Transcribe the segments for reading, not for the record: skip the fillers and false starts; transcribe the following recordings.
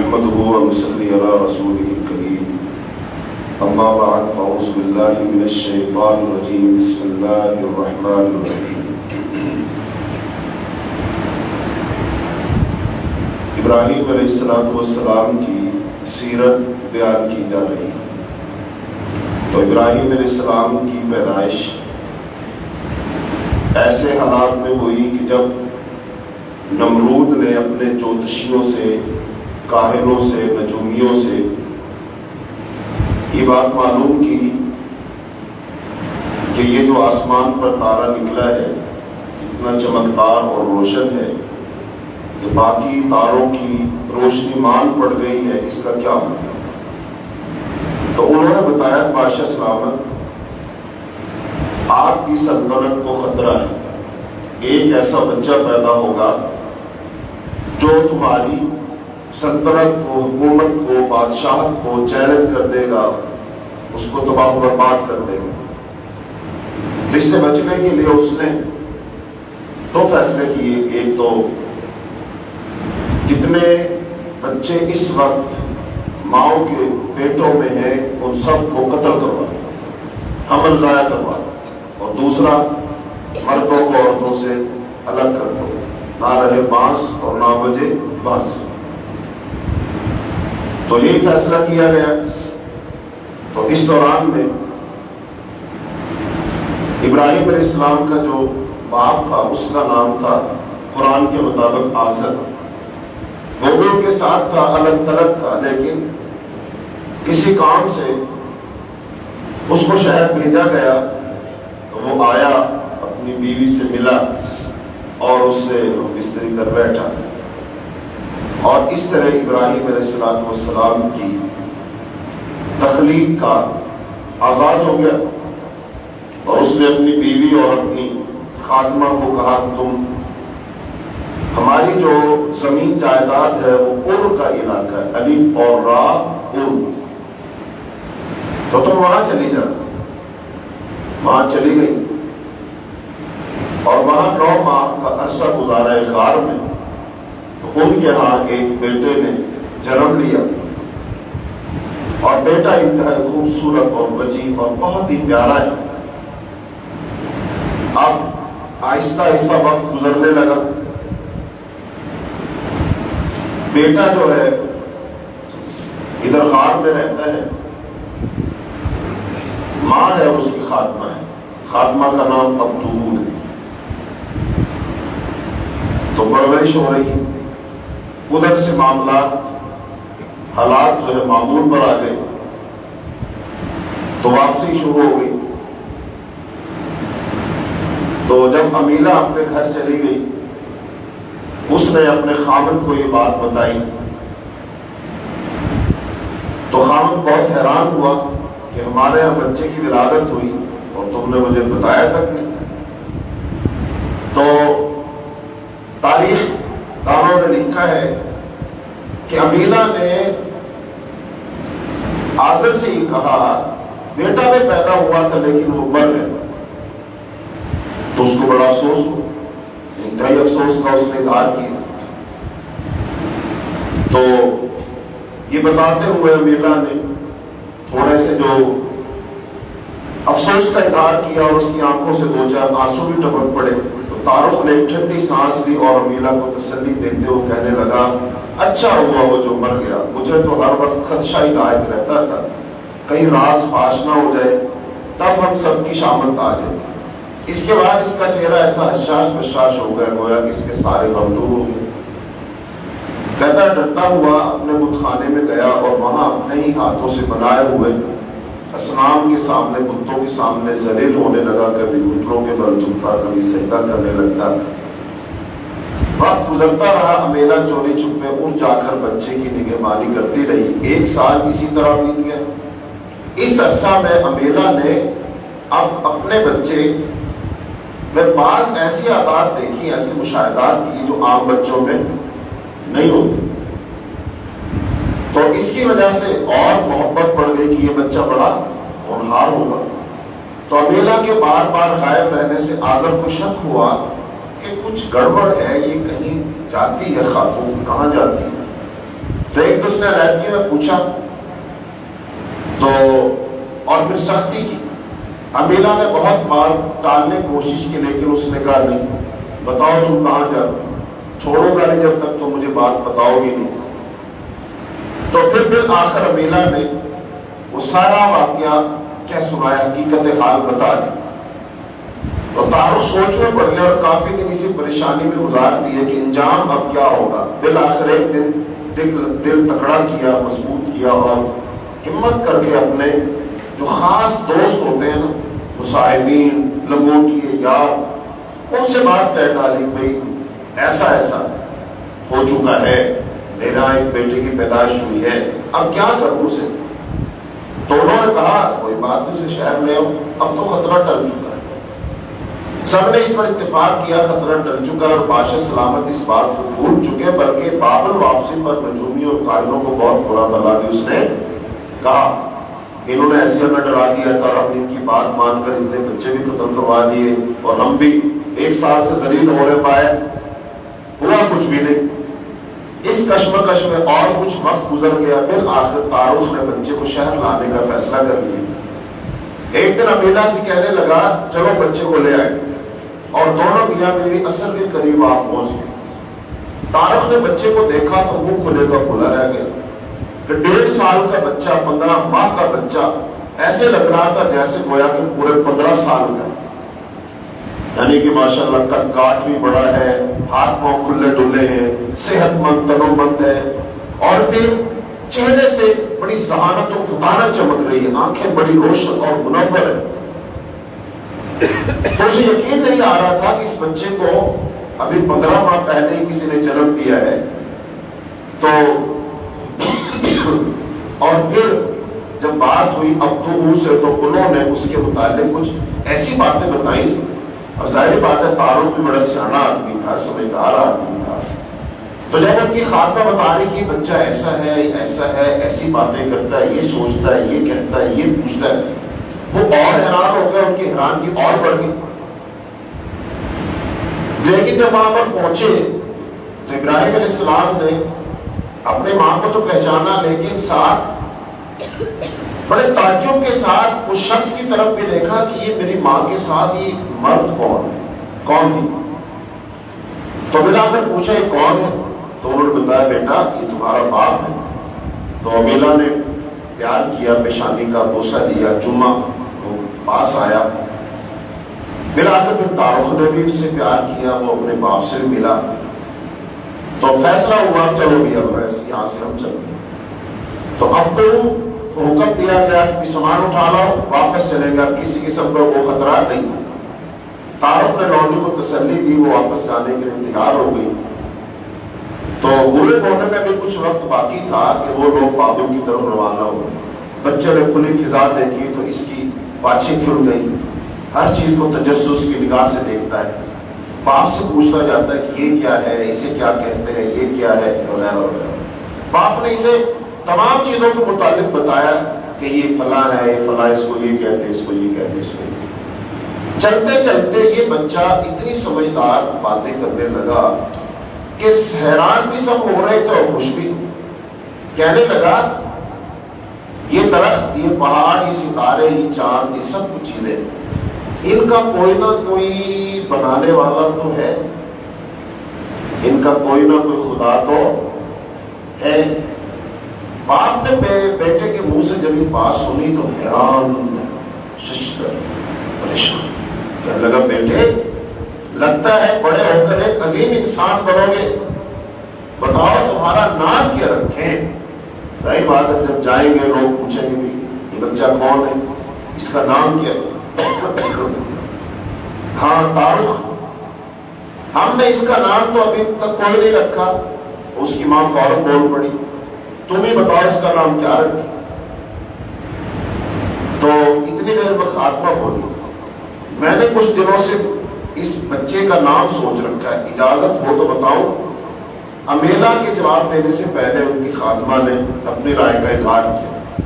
نحمده ونصلي على رسوله الكريم اما بعد فاعوذ بالله من الشيطان الرجيم بسم الله الرحمن الرحيم ابراہیم علیہ السلام کی سیرت بیان کی جا رہی ہے۔ تو ابراہیم علیہ السلام کی پیدائش ایسے حالات میں ہوئی کہ جب نمرود نے اپنے جوتشیوں سے، کاہنوں سے، نجومیوں سے یہ بات معلوم کی کہ یہ جو آسمان پر تارا نکلا ہے اتنا چمکدار اور روشن ہے کہ باقی تاروں کی روشنی مان پڑ گئی ہے، اس کا کیا مطلب؟ تو انہوں نے بتایا کہ بادشاہ سلامت، آپ کی سلطنت کو خطرہ ہے، ایک ایسا بچہ پیدا ہوگا جو تمہاری سلطنت کو، حکومت کو، بادشاہت کو چیلنج کر دے گا، اس کو تباہ و برباد کر دے گا۔ جس سے بچنے کے لیے اس نے دو فیصلے کیے، ایک تو جتنے بچے اس وقت ماؤں کے پیٹوں میں ہیں ان سب کو قتل کروا دو، حمل ضائع کروا دو، اور دوسرا مردوں کو عورتوں سے الگ کر دو، نہ رہے بانس اور نہ بجے بانس۔ تو یہی فیصلہ کیا گیا۔ تو اس دوران میں ابراہیم علیہ السلام کا جو باپ تھا اس کا نام تھا قرآن کے مطابق آزر۔ وہ بھی ان کے ساتھ تھا، الگ تھلگ تھا، لیکن کسی کام سے اس کو شہر بھیجا گیا تو وہ آیا، اپنی بیوی سے ملا اور اس سے ہم بستری کر بیٹھا، اور اس طرح ابراہیم علیہ السلام کی تخلیق کا آغاز ہو گیا۔ اور اس نے اپنی بیوی اور اپنی خادمہ کو کہا کہ تم ہماری جو زمین جائیداد ہے وہ ار کا علاقہ ہے، الف اور را ار، تو تم وہاں چلی جانا۔ وہاں چلی گئی اور وہاں 9 ماہ کا عرصہ گزارا ہے غار میں۔ تو ان کے ہاں ایک بیٹے نے جنم لیا، اور بیٹا انتہائی خوبصورت اور وجیح اور بہت ہی پیارا ہے۔ اب آہستہ آہستہ وقت گزرنے لگا، بیٹا جو ہے ادھر غار میں رہتا ہے، ماں ہے اس کی خادمہ ہے، خادمہ کا نام عبدو ہے۔ تو پرورش ہو رہی ہے، ادھر سے معاملات، حالات جو ہے معمول پر آ گئے، تو واپسی شروع ہو گئی۔ تو جب امیلہ اپنے گھر چلی گئی، اس نے اپنے خامد کو یہ بات بتائی، تو خامد بہت حیران ہوا کہ ہمارے یہاں بچے کی ولادت ہوئی اور تم نے مجھے بتایا تک نہیں۔ تو تاریخ دانوں نے لکھا ہے کہ امیلہ نے آزر سے ہی کہا بیٹا بھی پیدا ہوا تھا لیکن وہ مر گیا۔ تو اس کو بڑا افسوس ہوا، انتہائی افسوس کا اس نے اظہار کیا۔ تو یہ بتاتے ہوئے امیلہ نے تھوڑے سے جو افسوس کا اظہار کیا اور اس کی آنکھوں سے 2-4 آنسو بھی ٹپک پڑے، تو تعارف نے ٹھنڈی سانس لی اور امیلہ کو تسلی دیتے ہوئے کہنے لگا اچھا ہوا وہ جو مر گیا، مجھے تو ہر وقت خدشہ ہی لاحق رہتا تھا کہیں راز فاش نہ ہو جائے، تب ہم سب کی شامت آ جائے۔ اس کے بعد اس کا چہرہ ایسا حشاش بشاش ہو گیا گویا کہ اس کے سارے غم دور ہو گئے۔ کہتا ڈرتا ہوا اپنے بت خانے میں گیا اور وہاں اپنے ہی ہاتھوں سے بنائے ہوئے اصنام کے سامنے، بتوں کے سامنے ذلیل ہونے لگا، کبھی گھٹنوں کے بل جھکتا، کبھی سجدہ کرنے لگتا۔ وقت گزرتا رہا، امیلہ چوری چھپے اٹھ جا کر بچے کی نگہبانی کرتی رہی۔ 1 سال اسی طرح بیت گیا۔ اس عرصہ میں امیلہ نے اب اپنے بچے میں بعض ایسی عادات دیکھی، ایسے مشاہدات کی جو عام بچوں میں نہیں ہوتی۔ تو اس کی وجہ سے اور محبت بڑھ گئی کہ یہ بچہ بڑا ہونہار ہوگا۔ تو امیلہ کے بار بار غائب رہنے سے آزر کو شک ہوا کہ کچھ گڑبڑ ہے، یہ کہیں جاتی ہے خاتون، کہاں جاتی ہے؟ تو ایک دوسرے نے علیحدگی میں پوچھا تو اور پھر سختی کی. امیلا نے بہت بار ٹالنے کی کوشش کی لیکن اس نے کہا نہیں, بتاؤ تم کہاں جاتے, چھوڑو گا نہیں جب تک تم مجھے بات بتاؤ گی نہیں. تو پھر آخر امیلا نے وہ سارا واقعہ کیا سنایا, حقیقت حال بتا دی. تو طارق سوچ میں پڑ گیا اور کافی دن اسی پریشانی میں گزار دیے کہ انجام اب کیا ہوگا. بالآخر ایک دن دل تکڑا کیا, مضبوط کیا اور ہمت کر کے اپنے جو خاص دوست ہوتے ہیں نا, مصاحبین, لنگوٹیے, یار, ان سے بات طے ڈالی, بھائی ایسا ایسا ہو چکا ہے, میرا ایک بیٹے کی پیدائش ہوئی ہے, اب کیا کروں اسے. تو انہوں نے کہا کوئی بات نہیں, اسے شہر لے آؤ, اب تو خطرہ ٹل چکا ہے. سب نے اس پر اتفاق کیا, خطرہ ٹل چکا اور بادشاہ سلامت اس بات کو بھول چکے, بلکہ بابل واپسی پر نجومیوں اور قائلوں کو بہت برا بلا بھی اس نے کہا. انہوں نے ایسے ہمیں ڈرا دیا تھا اور ہم ان کی بات مان کر اتنے بچے بھی قتل کروا دیے اور ہم بھی 1 سال سے ذلیل ہو رہے پائے, ہوا کچھ بھی نہیں. اس کشمکش میں اور کچھ وقت گزر گیا. بالآخر طارق نے بچے کو شہر لانے کا فیصلہ کر لیا. ایک دن امیلا سے کہنے لگا چلو بچے کو لے آئے, اور دونوں میاں بیوی اثر کے قریب آپ پہنچ گئے. طارق نے بچے کو دیکھا تو منہ کھلے کا کھلا رہ گیا. 1.5 سال کا بچہ, 15 ماہ کا بچہ, ایسے لگ رہا تھا جیسے گویا کہ پورے 15 سال کا, یعنی کہ ماشاءاللہ قد کاٹ بھی بڑا ہے, ہاتھ پاؤں کھلے ڈلے ہیں, صحت مند تنو مند ہے, اور پھر چہرے سے بڑی ذہانت و فطانت چمک رہی ہے, آنکھیں بڑی روشن اور منور ہے. تو اسے یقین نہیں آ رہا تھا کہ اس بچے کو ابھی 15 ماہ پہلے ہی کسی نے جنم دیا ہے. تو اور پھر جب بات ہوئی اب تو سے, تو انہوں نے اس کے متعلق کچھ ایسی باتیں بتائیں, اور ظاہر بات ہے طارق بھی بڑا سیاح آدمی تھا, سمجھدار آدمی تھا. تو جب ان کی خاتمہ بتا رہی کہ بچہ ایسا ہے, ایسی باتیں کرتا ہے, یہ سوچتا ہے, یہ کہتا ہے, یہ پوچھتا ہے, وہ اور حیران ہو گیا, ان کی حیرانگی اور بڑھ گئی. لیکن جب وہاں پر پہنچے تو ابراہیم علیہ السلام نے اپنے ماں کو تو پہچانا, لیکن ساتھ بڑے تعجب کے ساتھ اس شخص کی طرف بھی دیکھا کہ یہ میری ماں کے ساتھ یہ مرد کون تھی. تو بلا کر پوچھا یہ کون ہے, تو انہوں نے بتایا بیٹا یہ تمہارا باپ ہے. تو امیلا نے پیار کیا, پیشانی کا بوسہ دیا, چوما, وہ پاس آیا. بلا کر پھر طارق نے بھی اس سے پیار کیا, وہ اپنے باپ سے بھی ملا. تو فیصلہ ہوا چلو بھی اب یہاں سے ہم چل گئے. تو اب تو حکم دیا گیا کہ سامان اٹھا لاؤ, واپس چلے گا, کسی قسم کا وہ خطرہ نہیں. طارق نے لوڈی کو تسلی دی, وہ واپس جانے کے لیے تیار ہو گئی. تو غروب ہونے میں بھی کچھ وقت باقی تھا کہ وہ لوگ بابل کی طرف روانہ ہوئے. بچے نے کھلی فضا دیکھی تو اس کی باتیں کھل گئی, ہر چیز کو تجسس کی نگاہ سے دیکھتا ہے, باپ سے پوچھتا جاتا ہے کہ یہ کیا ہے, اسے کیا کہتے ہیں, یہ کیا ہے, وغیرہ وغیرہ. باپ نے اسے تمام چیزوں کے متعلق بتایا کہ یہ فلاں ہے, یہ فلاں, اس کو یہ کہتے ہیں, اس کو یہ کہتے ہیں, اس کو یہ. چلتے چلتے یہ بچہ اتنی سمجھدار باتیں کرنے لگا کہ حیران بھی سب ہو رہے تھے اور خوش بھی. کہنے لگا یہ درخت, یہ پہاڑ, یہ ستارے, یہ چاند, یہ سب کچھ چیزیں, ان کا کوئی نہ کوئی بنانے والا تو ہے, ان کا کوئی نہ کوئی خدا تو ہے. باپ نے بیٹے کے منہ سے جب یہ بات سنی تو حیران, ششدر, پریشان. کہنے لگا بیٹے لگتا ہے بڑے ہو کر ایک عظیم انسان بنو گے, بتاؤ تمہارا نام کیا رکھیں. ظاہر بات ہے جب جائیں گے لوگ پوچھیں گے بھی یہ بچہ کون ہے, اس کا نام کیا ہے. ہاں طارق, ہم نے اس کا نام تو ابھی تک کوئی نہیں رکھا. اس کی ماں فوراً بول پڑی تم ہی بتاؤ اس کا نام کیا رکھے. تو اتنی دیر میں خاتمہ بولی میں نے کچھ دنوں سے اس بچے کا نام سوچ رکھا ہے, اجازت ہو تو بتاؤ. امیلا کے جواب دینے سے پہلے ان کی خاتمہ نے اپنی رائے کا اظہار کیا.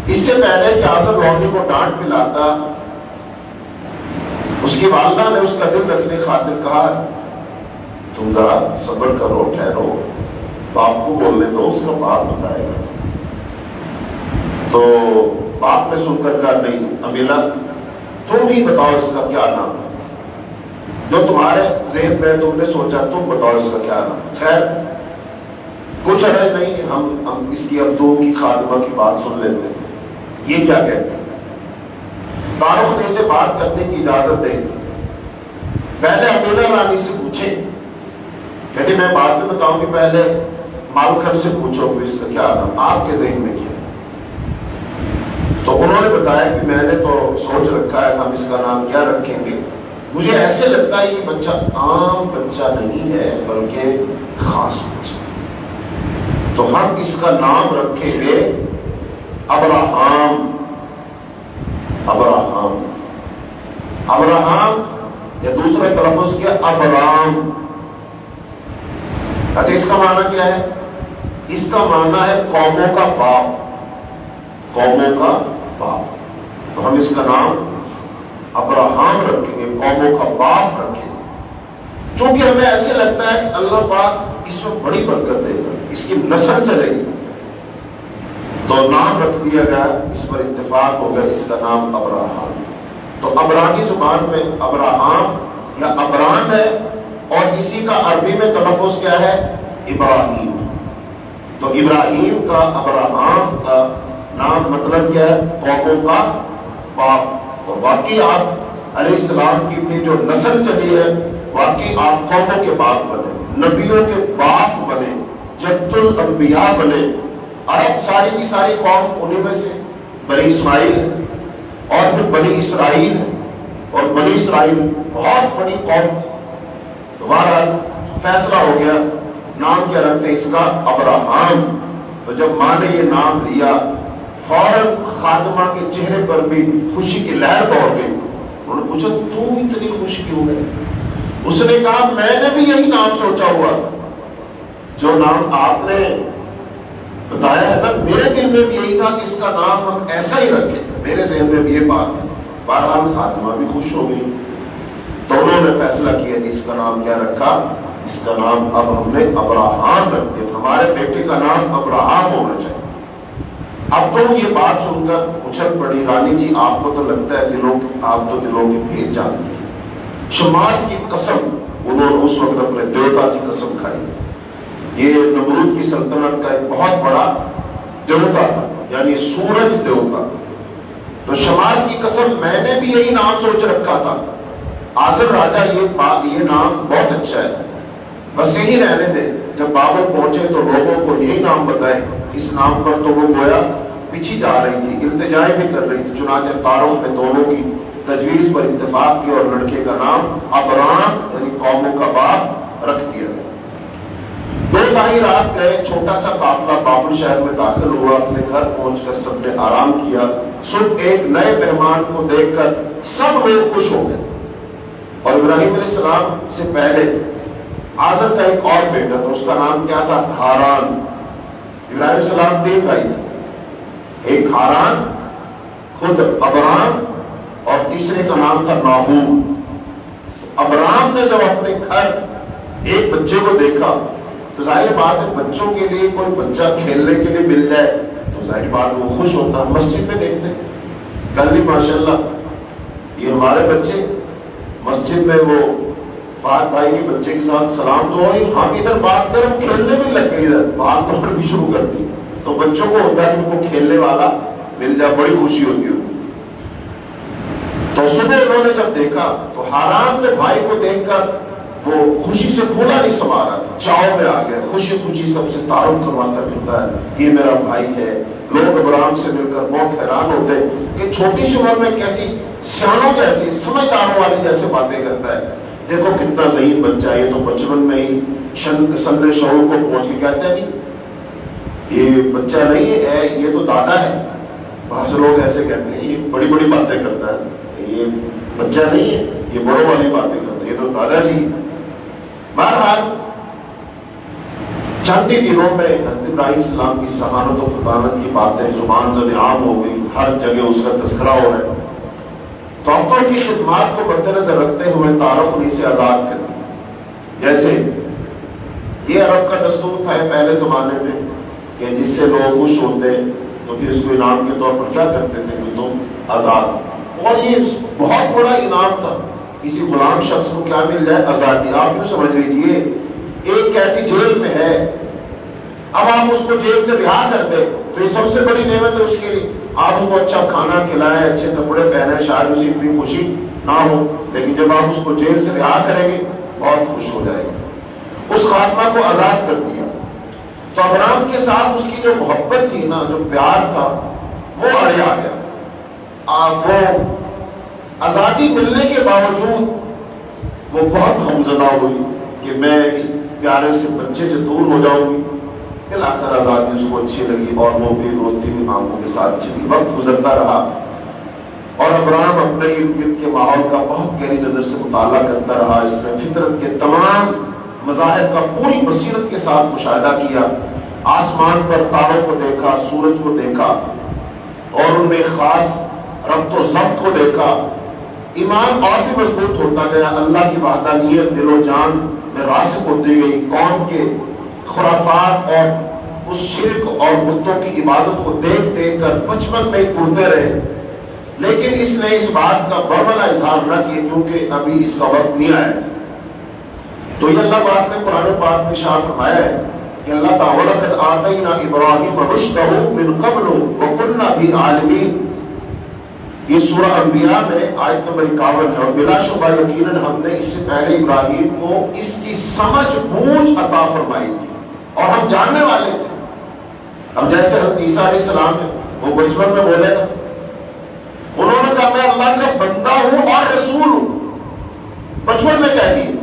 اس سے پہلے کہ آزر لوڈی کو ڈانٹ پلاتا, اس کی والدہ نے اس کا دل رکھنے خاطر کہا تم ذرا صبر کرو, ٹھہرو, باپ کو بولنے دو، اس کا باپ بتائے گا۔ تو باپ نے سن کر کہا نہیں امیلا تم ہی بتاؤ اس کا کیا نام ہے، جو تمہارے ذہن میں تم نے سوچا تم بتاؤ اس کا کیا نام۔ خیر کچھ ہے نہیں، ہم اس کی ابدو کی خاتمہ کی بات سن لیتے ہیں۔ یہ کیا کہتے ہیں؟ تعارف نے اسے بات کرنے کی اجازت دے دی۔ پہلے امیلا رانی سے پوچھے، کہتے میں بعد میں بتاؤں گی، پہلے مالکر سے پوچھو کہ اس کا کیا نام، آپ کے ذہن میں کیا ہے؟ تو انہوں نے بتایا کہ میں نے تو سوچ رکھا ہے ہم اس کا نام کیا رکھیں گے، مجھے ایسے لگتا ہے یہ بچہ عام بچہ نہیں ہے بلکہ خاص بچہ، تو ہم اس کا نام رکھیں گے ابراہام۔ ابراہام ابراہام یا دوسرا تلفظ کیا ابرام۔ اچھا اس کا معنی کیا ہے؟ اس کا معنی ہے قوموں کا باپ، قوموں کا باپ۔ تو ہم اس کا نام ابراہام رکھیں گے، قوموں کا باپ رکھیں گے، چونکہ ہمیں ایسے لگتا ہے کہ اللہ پاک اس میں بڑی برکت دے گا، اس کی نسل چلے گی، تو نام رکھ دیا گیا، اس پر اتفاق ہو گیا، اس کا نام ابراہام۔ تو عبرانی زبان میں ابراہام یا ابران ہے، اور اسی کا عربی میں تلفظ کیا ہے؟ ابراہیم۔ تو ابراہیم کا ابراہام کا نام مطلب کیا ہے؟ قوموں کا باپ۔ اور واقعی آپ علیہ السلام کی بھی جو نسل چلی ہے، واقعی آپ قوموں کے باپ بنے، نبیوں کے باپ بنے، جد الانبیاء بنے۔ عرب ساری کی ساری قوم انہیں میں سے بنی اسماعیل ہے، اور پھر بنی اسرائیل ہے، اور بنی اسرائیل بہت بڑی قوم تھی۔ دوبارہ فیصلہ ہو گیا نام کیا رکھتے اس کا؟ ابراہام۔ تو جب ماں نے یہ نام لیا، فوراً خاتمہ کے چہرے پر بھی خوشی کی لہر دوڑ گئی۔ انہوں نے پوچھا تو اتنی خوش کیوں ہے؟ اس نے کہا میں نے بھی یہی نام سوچا ہوا تھا، جو نام آپ نے بتایا ہے نا، میرے دل میں بھی یہی تھا کہ اس کا نام ہم ایسا ہی رکھیں، میرے ذہن میں بھی یہ بات ہے۔ بہرحال خاتمہ بھی خوش ہو گئی، تو انہوں نے فیصلہ کیا کہ اس کا نام کیا رکھا؟ اس کا نام اب ہم نے ابراہام رکھ دیا، ہمارے بیٹے کا نام ابراہام ہونا چاہیے۔ اب تو یہ بات سن کر اچھل پڑی، رانی جی آپ کو تو لگتا ہے آپ تو دلوں کے بھید جانتے ہیں، شماس کی قسم انہوں نے اس وقت اپنے دیوتا کی قسم کھائی۔ یہ نمرود کی سلطنت کا ایک بہت بڑا دیوتا تھا، یعنی سورج دیوتا۔ تو شماس کی قسم میں نے بھی یہی نام سوچ رکھا تھا، آزر راجہ یہ نام بہت اچھا ہے، بس یہی رہنے دے۔ جب بابر پہنچے تو لوگوں کو یہی نام بتائے، اس نام پر تو وہ گویا پیچھے جا رہی تھی، التجائے بھی کر رہی تھی۔ چنانچہ تعارف میں دونوں کی تجویز پر اتفاق کیا، اور لڑکے کا نام ابرام یعنی قوموں کا باپ رکھ دیا گیا۔ 2 ڈھائی رات گئے، چھوٹا سا قافلہ بابل شہر میں داخل ہوا، اپنے گھر پہنچ کر سب نے آرام کیا۔ صبح ایک نئے مہمان کو دیکھ کر سب لوگ خوش ہو گئے، اور ابراہیم علیہ السلام سے پہلے آزر کا ایک اور بیٹا تھا، اس کا نام کیا تھا؟ ہاران۔ ابراہیم علیہ السلام 3 بھائی تھے، ایک ہاران، خود ابرام، اور تیسرے کا نام تھا ناہور۔ ابرام نے جب اپنے گھر ایک بچے کو دیکھا تو ظاہر بات ہے بچوں کے لیے کوئی بچہ کھیلنے کے لیے مل جائے تو ظاہر بات وہ خوش ہوتا۔ مسجد میں دیکھتے کل بھی ماشاءاللہ یہ ہمارے بچے مسجد میں وہ فہد بھائی کے بچے کے ساتھ سلام تو ہوئی، ہم ادھر بات کر ہم کھیلنے بھی لگ گئی، ادھر بات تو بھی شروع کر دی۔ تو بچوں کو ہوتا ہے کہ ان کو کھیلنے والا مل جائے، بڑی خوشی ہوتی ہے۔ تو صبح انہوں نے جب دیکھا تو حرام کے بھائی کو دیکھ کر وہ خوشی سے بھولا نہیں سما رہا، چاؤ میں آ گیا، خوشی خوشی سب سے تعارف کرواتا پھرتا ہے، یہ میرا بھائی ہے۔ لوگ ابراہیم سے مل کر بہت حیران ہوتے کہ چھوٹی سی عمر میں کیسی سیانوں جیسی سمجھداروں والی جیسے باتیں کرتا ہے، دیکھو کتنا ذہین بچہ ہے، یہ تو بچپن میں ہی سن شعور کو پہنچ کے کہتے ہیں نہیں یہ بچہ نہیں ہے، یہ تو دادا ہے۔ بعض لوگ ایسے کہتے ہیں یہ بڑی بڑی باتیں کرتا ہے، یہ بچہ نہیں ہے، یہ بڑوں والی باتیں کرتا ہے، یہ تو دادا جی۔ بہرحال چند ہی دنوں میں حضرت ابراہیم السلام کی سہانت و فطانت کی باتیں زبان زد عام ہو گئی، ہر جگہ اس کا تذکرہ ہو رہا ہے۔ تو اب تو کی خدمات کو مد نظر رکھتے ہوئے تعارف انہیں سے آزاد کر دیا۔ جیسے یہ عرب عرب کا دستور تھا پہلے زمانے میں کہ جس سے لوگ خوش ہوتے تو پھر اس کو انعام کے طور پر کیا کرتے تھے کہ تم آزاد، اور یہ بہت بڑا انعام تھا، کسی غلام شخص کو کیا مل جائے؟ آزادی۔ آپ یوں سمجھ لیجئے ایک قیدی جیل میں ہے، اب آپ اس کو جیل سے رہا کر دیں تو یہ سب سے بڑی نعمت ہے اس کے لیے۔ آپ اس کو اچھا کھانا کھلائیں، اچھے کپڑے پہنیں، شاید اسے اتنی خوشی نہ ہو، لیکن جب آپ اس کو جیل سے رہا کریں گے بہت خوش ہو جائے گا۔ اس خاتمہ کو آزاد کر دیا۔ تو ابرام کے ساتھ اس کی جو محبت تھی نا، جو پیار تھا، وہ اڑے آ گیا۔ وہ آزادی ملنے کے باوجود وہ بہت غمزدہ ہوئی کہ میں اس پیارے سے بچے سے دور ہو جاؤں گی۔ بالآخر آزادی اس کو اچھی لگی اور وہ بھی روتی ہوئی آنکھوں کے ساتھ چلی۔ وقت گزرتا رہا اور ابرام اپنے ارد گرد کے ماحول کا بہت گہری نظر سے مطالعہ کرتا رہا۔ اس نے فطرت کے تمام مظاہر کا پوری بصیرت کے ساتھ مشاہدہ کیا۔ آسمان پر تاروں کو دیکھا، سورج کو دیکھا اور ان میں خاص ربط و ضبط کو دیکھا۔ ایمان اور بھی مضبوط ہوتا گیا، اللہ کی وحدانیت دل و جان میں راسخ ہوتی گئی۔ قوم کے خرافات اور اس شرک اور بتوں کی عبادت کو دیکھ دیکھ کر بچپن میں اڑتے رہے، لیکن اس نے اس بات کا برملا اظہار نہ کیا کیونکہ ابھی اس کا وقت نہیں آیا۔ تو یہ اللہ پاک نے قرآن پاک میں ارشاد فرمایا ہے کہ اللہ تعالیٰ قد آتینا ابراہیم رشدہ من قبل وکنا بھی عالمین۔ یہ سورہ انبیاء میں آیت نمبر 51 ہے، اور بلا شبہ یقیناً ہم نے اس سے پہلے ابراہیم کو اس کی سمجھ بوجھ عطا فرمائی تھی اور ہم جاننے والے تھے۔ اب جیسے حضرت عیسیٰ علیہ السلام ہے، وہ بچپن میں بولے گا، انہوں نے کہا میں اللہ کا بندہ ہوں اور رسول ہوں، بچپن میں کہہ دیا۔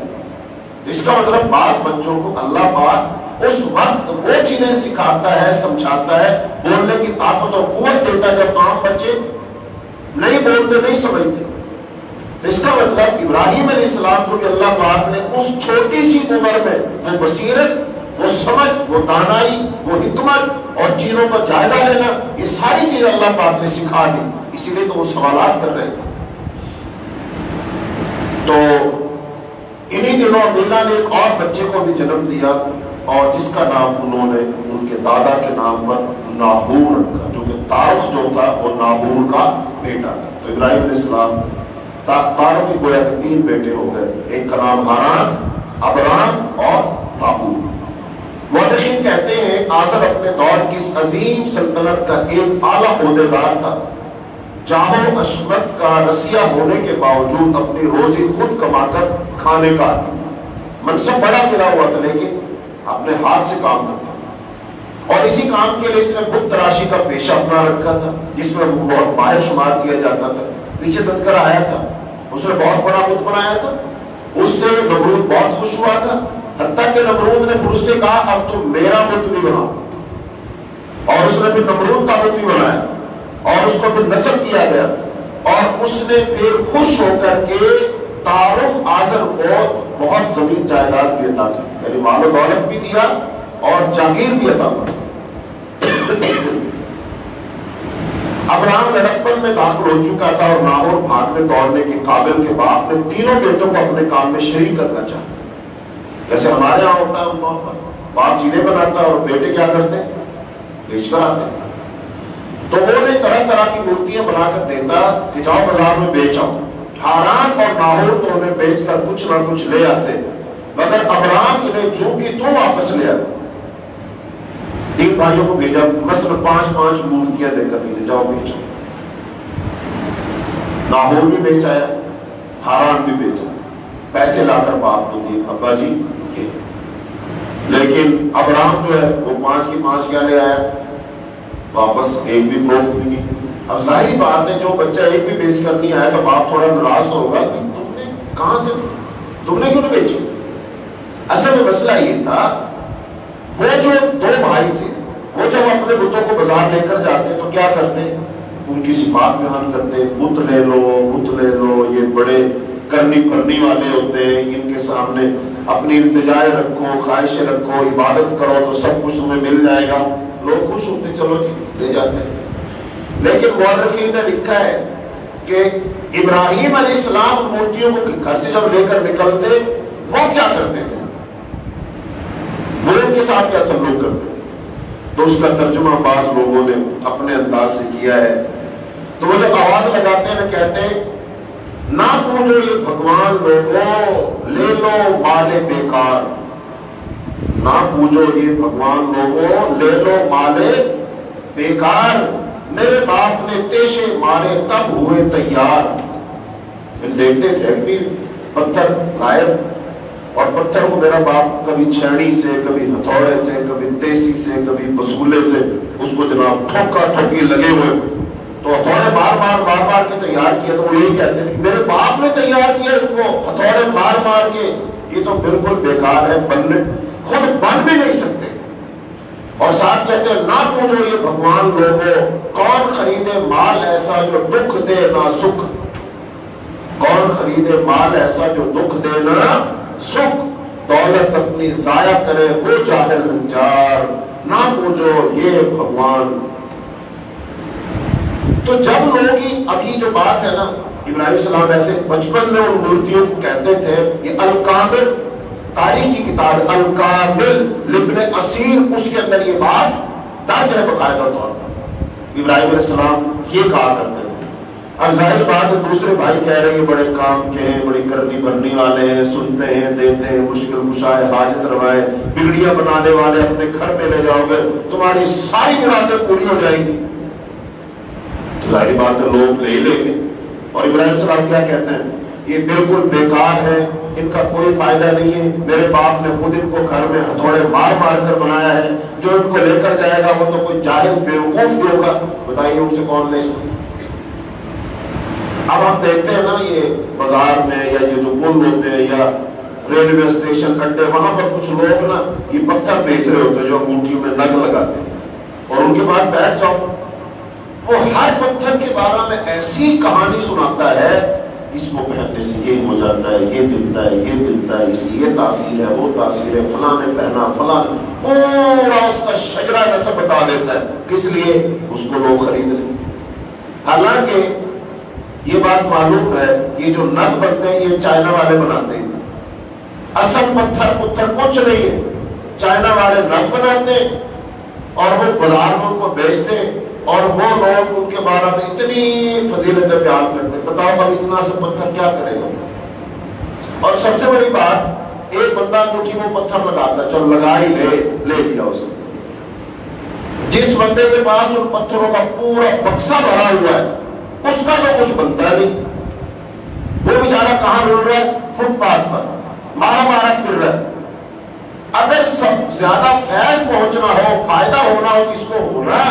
اس کا مطلب بعض بچوں کو اللہ پاک اس وقت وہ چیزیں سکھاتا ہے، سمجھاتا ہے، بولنے کی طاقت اور قوت دیتا ہے جب عام بچے نہیں بولتے، نہیں سمجھتے۔ اس کا مطلب ابراہیم علیہ السلام کو کہ اللہ پاک نے اس چھوٹی سی عمر میں وہ بصیرت، وہ سمجھ، وہ دانائی، وہ حکمت اور چیزوں کا جائزہ لینا، یہ ساری چیزیں اللہ پاک نے سکھا دی، اسی لیے تو وہ سوالات کر رہے تھے۔ تو انہی دنوں مینا نے ایک اور بچے کو بھی جنم دیا اور جس کا نام انہوں نے ان کے دادا کے نام پر ناہور رکھا، جو کہ تارخ جو تھا وہ ناہور کا بیٹا تھا۔ تو ابراہیم علیہ السلام تارخ کی گویا کہ 3 بیٹے ہو گئے، ایک کا نام ہاران، ابرام اور ناہور۔ مورخین کہتے ہیں آزر اپنے دور کی اس عظیم سلطنت کا ایک اعلیٰ عہدیدار تھا، جاہو عشمت کا رسیہ ہونے کے باوجود اپنی روزی خود کما کر کھانے کا منصب بڑا ملا ہوا تھا، لیکن اپنے ہاتھ سے کام کرتا، اور اسی کام کے لیے اس نے بت تراشی کا پیشہ اپنا رکھا تھا، جس میں وہ بہت ماہر شمار کیا جاتا تھا۔ پیچھے تذکرہ آیا تھا، اس نے بہت بڑا بت بنایا تھا، اس سے نمرود بہت خوش ہوا تھا، حتیٰ کہ نمرود نے پھر اس سے کہا اب تو میرا بت بھی بناؤ، اور اس نے پھر نمرود کا بت بھی بنایا اور اس کو پھر نصب کیا گیا، اور اس نے پھر خوش ہو کر کے تارخ آزر کو بہت زمین جائیداد بھی عطا کی، یعنی مال و دولت بھی دیا اور جاگیر بھی عطا کی۔ ابراہیم لڑکپن میں داخل ہو چکا تھا اور ناہور بھاگنے دوڑنے کے قابل کے باپ نے تینوں بیٹوں کو اپنے کام میں شریک کرنا چاہا۔ جیسے ہمارے یہاں ہوتا ہے عام طور پر باپ چیزیں بناتا ہے اور بیٹے کیا کرتے ہیں؟ بیچ کر آتے ہیں۔ تو وہ نے طرح طرح کی مورتیاں بنا کر دیتا کہ جاؤ بازار میں بیچ آؤ۔ ہاران اور ناہور تو انہیں بیچ کر کچھ نہ کچھ لے آتے، مگر ابراہیم انہیں جو کہ تو واپس لے آتے۔ 3 بھائیوں کو بھیجا، مثلا 5 مورتیاں دے کر بھیجا، جاؤ بیچو۔ ناہور بھی بیچ آیا، ہاران بھی بیچا، پیسے لا کر باپ کو دیے، ابا جی یہ۔ لیکن ابراہیم جو ہے وہ 5 کی 5 کیا لے آیا، واپس ایک بھی فروخت بھی نہیں۔ اب ظاہری بات ہے جو بچہ ایک بھی بیچ کر نہیں آیا تو باپ تھوڑا ناراض تو ہوگا کہ تم نے کہاں تھے، تم نے کیوں نہیں بیچی۔ اصل میں مسئلہ یہ تھا وہ جو 2 بھائی تھے وہ جب اپنے بتوں کو بازار لے کر جاتے تو کیا کرتے، ان کی صفات بیان کرتے، بت لے لو، یہ بڑے کرنی پھرنی والے ہوتے ہیں، ان کے سامنے اپنی التجائے رکھو، خواہشیں رکھو، عبادت کرو تو سب کچھ تمہیں مل جائے گا۔ لوگ خوش ہوتے، چلو جی لے جاتے ہیں۔ لیکن مورخین نے لکھا ہے کہ ابراہیم علیہ السلام مورتیوں کو گھر سے جب لے کر نکلتے وہ کیا کرتے تھے، وہ کے ساتھ کیا سلوک کرتے تھے. تو اس کا ترجمہ بعض لوگوں نے اپنے انداز سے کیا ہے. تو وہ جب آواز لگاتے ہیں کہتے ہیں نہ پوجو یہ بھگوان لوگوں لے لو مال بیکار. نہ پوجو یہ بھگوان لوگوں لے لو مال بیکار. میرے باپ نے تیشے مارے تب ہوئے تیار. دیکھتے تھے کہ پتھر غائب اور پتھر کو میرا باپ کبھی چھڑی سے کبھی ہتھوڑے سے کبھی تیسی سے کبھی بسولے سے اس کو جناب ٹھوکا ٹھوکی لگے ہوئے تو ہتھوڑے مار کے تیار کیا. تو وہ یہی کہتے ہیں کہ میرے باپ نے تیار کیا اس کو ہتھوڑے مار کے. یہ تو بالکل بیکار ہے, بننے خود بن بھی نہیں سکتے. اور ساتھ کہتے ہیں نہ پوجو یہ بھگوان لوگوں کون خریدے مال ایسا جو دکھ دے نہ سکھ. کون خریدے مال ایسا جو دکھ دے نہ سکھ. دولت اپنی ضائع کرے وہ جاہل ہنجار. نہ پوجو یہ بھگوان. تو جب لوگ ابھی جو بات ہے نا ابراہیم السلام ایسے بچپن میں ان مورتیوں کو کہتے تھے یہ الکامل تاریخ کی کتاب الکامل لابن اسیر اس کے اندر یہ بات درج ہے باقاعدہ طور پر. ابراہیم علیہ السلام یہ کہا کرتے تھے. اب ظاہر بات ہے دوسرے بھائی کہہ رہے ہیں بڑے کام کے ہیں بڑی کرنی بننے والے ہیں سنتے ہیں دیتے ہیں مشکل کشائے حاجت روائے بگڑیاں بنانے والے اپنے گھر پہ لے جاؤ گے تمہاری ساری مرادیں پوری ہو جائیں گی. ظاہر بات ہے لوگ لے لیں گے. اور ابراہیم السلام کیا کہتے ہیں یہ بالکل بیکار ہے ان کا کوئی فائدہ نہیں ہے. میرے باپ نے خود ان کو گھر میں ہتھوڑے مار کر بنایا ہے. جو ان کو لے کر جائے گا وہ تو کوئی جاہل بیوقوف بھی ہوگا. بتائیے ان سے کون لے. اب ہم دیکھتے ہیں نا یہ بازار میں یا یہ جو پل ہوتے ہیں یا ریلوے اسٹیشن کٹے وہاں پر کچھ لوگ نا یہ پتھر بیچ رہے ہوتے ہیں جو انگوٹھیوں میں نگ لگاتے ہیں اور ان کے پاس بیٹھ جاؤ وہ ہر پتھر کے بارے میں ایسی کہانی سناتا ہے اس کو پہننے سے یہ ہو جاتا ہے یہ ملتا ہے یہ ملتا ہے اس کی یہ تاثیر ہے وہ تاثیر ہے فلاں نے پہنا فلاں پورا اس کا شجرہ جیسا بتا دیتا ہے. کس لیے اس کو لوگ خرید لیں. حالانکہ یہ بات معلوم ہے یہ جو نگ بنتے ہیں یہ چائنا والے بناتے ہیں. اصل پتھر کچھ نہیں ہے. چائنا والے نگ بناتے ہیں اور وہ بازار میں ان کو بیچتے ہیں اور وہ لوگ ان کے بارے میں اتنی فضیلتیں بیان کرتے ہیں. بتاؤ اب اتنا سا پتھر کیا کرے گا. اور سب سے بڑی بات ایک بندہ انگوٹھی میں پتھر لگاتا چلو لگا ہی لے لیا اسے. جس بندے کے پاس ان پتھروں کا پورا بکسا بھرا ہوا ہے اس کا تو کچھ بنتا نہیں. وہ بیچارہ کہاں مل رہا ہے فٹ پاتھ پر مارا پھر رہا ہے. اگر سب زیادہ فیض پہنچنا ہو فائدہ ہونا ہو کس کو ہونا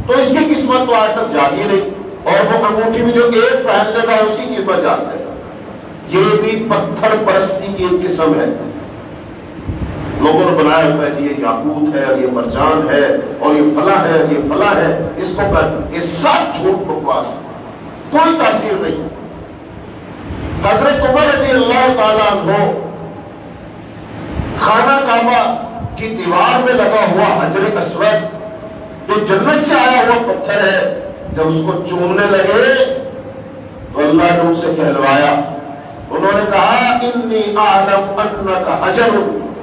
تو اس کی قسمت تو آج تک جاگی نہیں. اور وہ انگوٹھی میں جو ایک پہن لے گا اس کی قسمت جانتا ہے. یہ بھی پتھر پرستی کی ایک قسم ہے. لوگوں نے بنایا ہوتا ہے کہ یہ یاقوت ہے اور یہ مرجان ہے اور یہ فلاں ہے اور یہ فلاں ہے. اس کو یہ سب جھوٹ بکواس ہے کوئی تاثیر نہیں. حضرت عمر رضی اللہ تعالیٰ عنہ خانہ کعبہ کی دیوار میں لگا ہوا حجر اسود جو جنت سے آیا ہوا پتھر ہے جب اس کو چومنے لگے تو اللہ نے ان سے کہلوایا. انہوں نے کہا انی اعلم انک حجر